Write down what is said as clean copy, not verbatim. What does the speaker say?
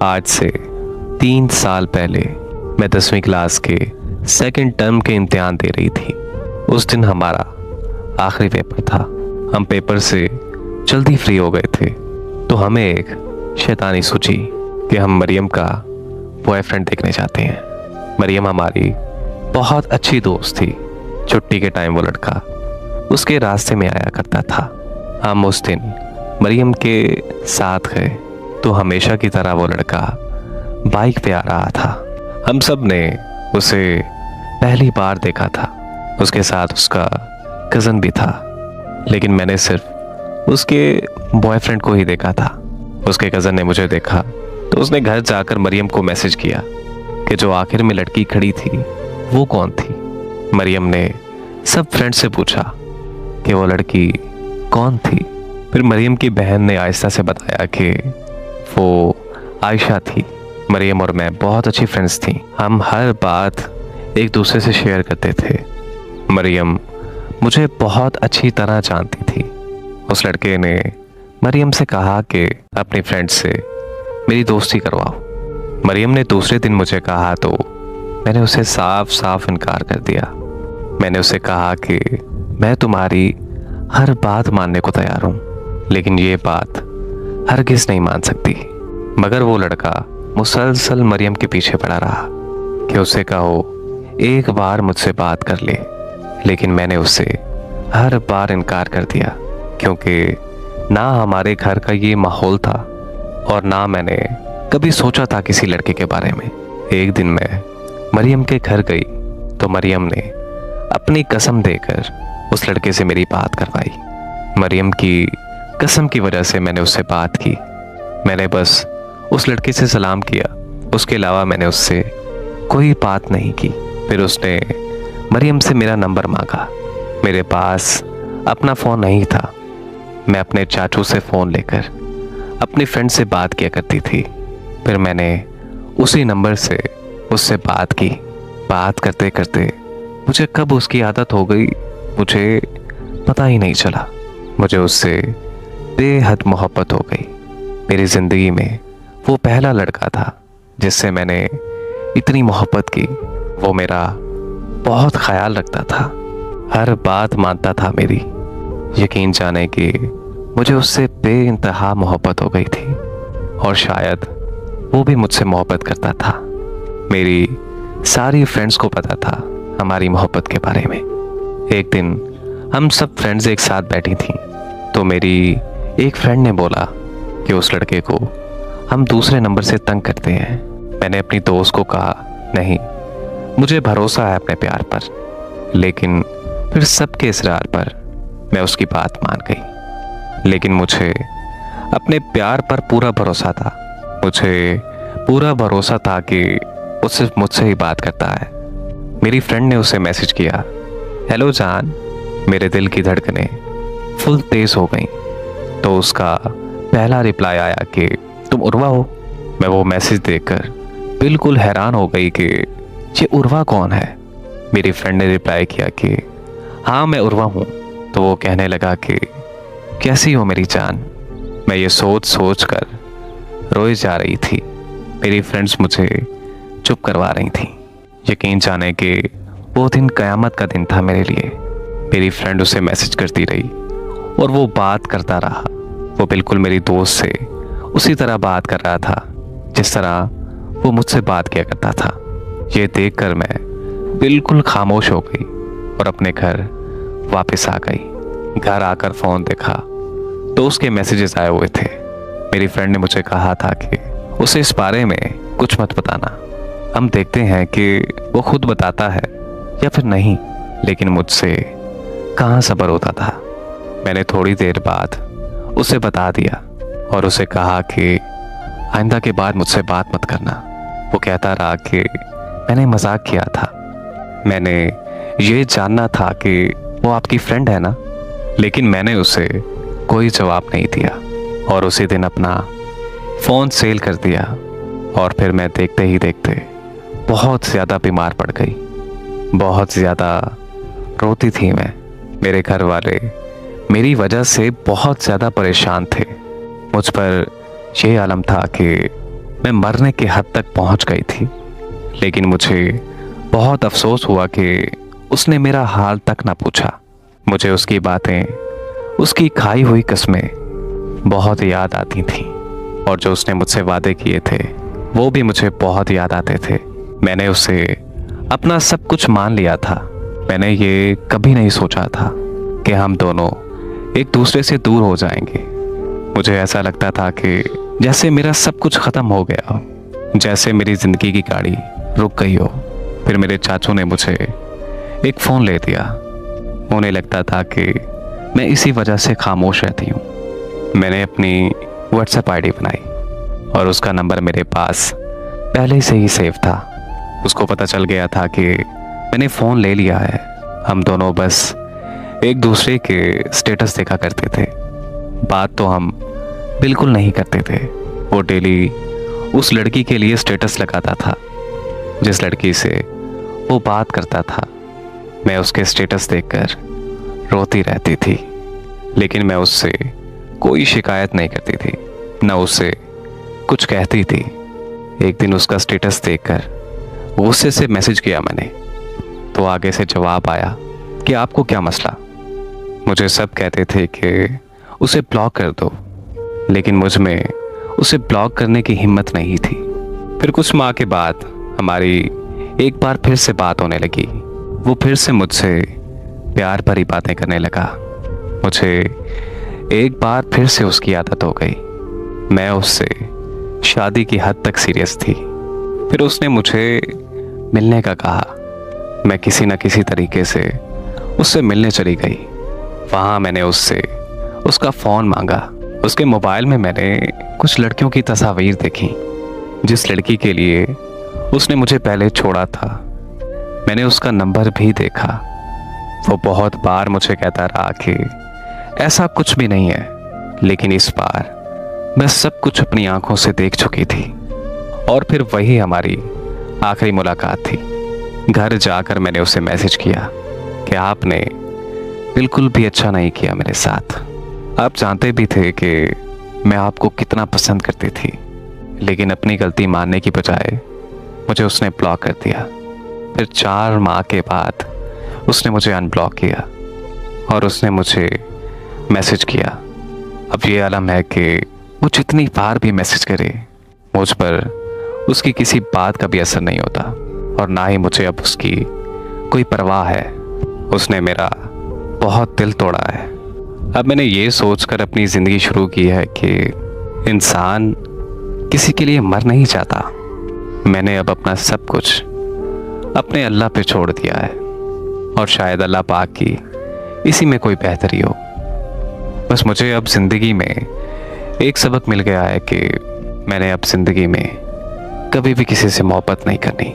आज से 3 साल पहले मैं 10वीं क्लास के सेकंड टर्म के इम्तिहान दे रही थी। उस दिन हमारा आखिरी पेपर था। हम पेपर से जल्दी फ्री हो गए थे तो हमें एक शैतानी सूझी कि हम मरियम का बॉयफ्रेंड देखने जाते हैं। मरियम हमारी बहुत अच्छी दोस्त थी। छुट्टी के टाइम वो लड़का उसके रास्ते में आया करता था। हम उस दिन मरियम के साथ गए तो हमेशा की तरह वो लड़का बाइक पे आ रहा था। हम सब ने उसे पहली बार देखा था। उसके साथ उसका कज़न भी था, लेकिन मैंने सिर्फ उसके बॉयफ्रेंड को ही देखा था। उसके कज़न ने मुझे देखा तो उसने घर जाकर मरियम को मैसेज किया कि जो आखिर में लड़की खड़ी थी वो कौन थी। मरियम ने सब फ्रेंड से पूछा कि वो लड़की कौन थी। फिर मरियम की बहन ने आहिस्ता से बताया कि वो आयशा थी। मरियम और मैं बहुत अच्छी फ्रेंड्स थी। हम हर बात एक दूसरे से शेयर करते थे। मरियम मुझे बहुत अच्छी तरह जानती थी। उस लड़के ने मरियम से कहा कि अपनी फ्रेंड से मेरी दोस्ती करवाओ। मरियम ने दूसरे दिन मुझे कहा तो मैंने उसे साफ साफ इनकार कर दिया। मैंने उसे कहा कि मैं तुम्हारी हर बात मानने को तैयार हूँ, लेकिन ये बात हरगिज़ नहीं मान सकती। मगर वो लड़का मुसलसल मरियम के पीछे पड़ा रहा कि उसे कहो एक बार मुझसे बात कर ले, लेकिन मैंने उसे हर बार इनकार कर दिया, क्योंकि ना हमारे घर का ये माहौल था और ना मैंने कभी सोचा था किसी लड़के के बारे में। एक दिन मैं मरियम के घर गई तो मरियम ने अपनी कसम देकर उस लड़के से मेरी बात करवाई। मरियम की कसम की वजह से मैंने उससे बात की। मैंने बस उस लड़के से सलाम किया, उसके अलावा मैंने उससे कोई बात नहीं की। फिर उसने मरियम से मेरा नंबर मांगा। मेरे पास अपना फ़ोन नहीं था। मैं अपने चाचू से फ़ोन लेकर अपनी फ्रेंड से बात किया करती थी। फिर मैंने उसी नंबर से उससे बात की। बात करते करते मुझे कब उसकी आदत हो गई मुझे पता ही नहीं चला। मुझे उससे बेहद मोहब्बत हो गई। मेरी ज़िंदगी में वो पहला लड़का था जिससे मैंने इतनी मोहब्बत की। वो मेरा बहुत ख्याल रखता था, हर बात मानता था मेरी। यकीन जाने कि मुझे उससे बेइंतहा मोहब्बत हो गई थी और शायद वो भी मुझसे मोहब्बत करता था। मेरी सारी फ्रेंड्स को पता था हमारी मोहब्बत के बारे में। एक दिन हम सब फ्रेंड्स एक साथ बैठी थीं तो मेरी एक फ्रेंड ने बोला कि उस लड़के को हम दूसरे नंबर से तंग करते हैं। मैंने अपनी दोस्त को कहा नहीं, मुझे भरोसा है अपने प्यार पर। लेकिन फिर सबके इसरार पर मैं उसकी बात मान गई। लेकिन मुझे अपने प्यार पर पूरा भरोसा था। मुझे पूरा भरोसा था कि वो सिर्फ मुझसे ही बात करता है। मेरी फ्रेंड ने उसे मैसेज किया, हेलो जान। मेरे दिल की धड़कनें फुल तेज हो गईं तो उसका पहला रिप्लाई आया कि तुम उर्वा हो। मैं वो मैसेज देखकर बिल्कुल हैरान हो गई कि ये उर्वा कौन है। मेरी फ्रेंड ने रिप्लाई किया कि हाँ मैं उर्वा हूँ। तो वो कहने लगा कि कैसी हो मेरी जान। मैं ये सोच सोच कर रोए जा रही थी। मेरी फ्रेंड्स मुझे चुप करवा रही थी। यकीन जाने कि वो दिन क़यामत का दिन था मेरे लिए। मेरी फ्रेंड उसे मैसेज करती रही और वो बात करता रहा। वो बिल्कुल मेरी दोस्त से उसी तरह बात कर रहा था जिस तरह वो मुझसे बात किया करता था। ये देखकर मैं बिल्कुल खामोश हो गई और अपने घर वापस आ गई। घर आकर फ़ोन देखा तो उसके मैसेजेस आए हुए थे। मेरी फ्रेंड ने मुझे कहा था कि उसे इस बारे में कुछ मत बताना, हम देखते हैं कि वो खुद बताता है या फिर नहीं। लेकिन मुझसे कहाँ सब्र होता था। मैंने थोड़ी देर बाद उसे बता दिया और उसे कहा कि आइंदा के बाद मुझसे बात मत करना। वो कहता रहा कि मैंने मजाक किया था, मैंने ये जानना था कि वो आपकी फ्रेंड है ना। लेकिन मैंने उसे कोई जवाब नहीं दिया और उसी दिन अपना फ़ोन सेल कर दिया। और फिर मैं देखते ही देखते बहुत ज़्यादा बीमार पड़ गई। बहुत ज़्यादा रोती थी मैं। मेरे घर वाले मेरी वजह से बहुत ज़्यादा परेशान थे। मुझ पर यह आलम था कि मैं मरने की हद तक पहुंच गई थी। लेकिन मुझे बहुत अफसोस हुआ कि उसने मेरा हाल तक ना पूछा। मुझे उसकी बातें, उसकी खाई हुई कसमें बहुत याद आती थीं, और जो उसने मुझसे वादे किए थे वो भी मुझे बहुत याद आते थे। मैंने उसे अपना सब कुछ मान लिया था। मैंने ये कभी नहीं सोचा था कि हम दोनों एक दूसरे से दूर हो जाएंगे। मुझे ऐसा लगता था कि जैसे मेरा सब कुछ खत्म हो गया हो, जैसे मेरी जिंदगी की गाड़ी रुक गई हो। फिर मेरे चाचू ने मुझे एक फ़ोन ले दिया। उन्हें लगता था कि मैं इसी वजह से खामोश रहती हूँ। मैंने अपनी व्हाट्सएप आईडी बनाई और उसका नंबर मेरे पास पहले से ही सेव था। उसको पता चल गया था कि मैंने फ़ोन ले लिया है। हम दोनों बस एक दूसरे के स्टेटस देखा करते थे, बात तो हम बिल्कुल नहीं करते थे। वो डेली उस लड़की के लिए स्टेटस लगाता था जिस लड़की से वो बात करता था। मैं उसके स्टेटस देखकर रोती रहती थी, लेकिन मैं उससे कोई शिकायत नहीं करती थी, न उससे कुछ कहती थी। एक दिन उसका स्टेटस देखकर गुस्से से मैसेज किया मैंने, तो आगे से जवाब आया कि आपको क्या मसला। मुझे सब कहते थे कि उसे ब्लॉक कर दो, लेकिन मुझ में उसे ब्लॉक करने की हिम्मत नहीं थी। फिर कुछ माह के बाद हमारी एक बार फिर से बात होने लगी। वो फिर से मुझसे प्यार भरी बातें करने लगा। मुझे एक बार फिर से उसकी आदत हो गई। मैं उससे शादी की हद तक सीरियस थी। फिर उसने मुझे मिलने का कहा। मैं किसी न किसी तरीके से उससे मिलने चली गई। वहाँ मैंने उससे उसका फ़ोन मांगा। उसके मोबाइल में मैंने कुछ लड़कियों की तस्वीर देखी जिस लड़की के लिए उसने मुझे पहले छोड़ा था। मैंने उसका नंबर भी देखा। वो बहुत बार मुझे कहता रहा कि ऐसा कुछ भी नहीं है, लेकिन इस बार मैं सब कुछ अपनी आंखों से देख चुकी थी। और फिर वही हमारी आखिरी मुलाकात थी। घर जाकर मैंने उसे मैसेज किया कि आपने बिल्कुल भी अच्छा नहीं किया मेरे साथ। आप जानते भी थे कि मैं आपको कितना पसंद करती थी, लेकिन अपनी गलती मानने की बजाय मुझे उसने ब्लॉक कर दिया। फिर 4 माह के बाद उसने मुझे अनब्लॉक किया और उसने मुझे मैसेज किया। अब ये आलम है कि वो जितनी बार भी मैसेज करे, मुझ पर उसकी किसी बात का भी असर नहीं होता, और ना ही मुझे अब उसकी कोई परवाह है। उसने मेरा बहुत दिल तोड़ा है। अब मैंने ये सोचकर अपनी ज़िंदगी शुरू की है कि इंसान किसी के लिए मर नहीं जाता। मैंने अब अपना सब कुछ अपने अल्लाह पे छोड़ दिया है, और शायद अल्लाह पाक की इसी में कोई बेहतरी हो। बस मुझे अब ज़िंदगी में एक सबक मिल गया है कि मैंने अब ज़िंदगी में कभी भी किसी से मोहब्बत नहीं करनी।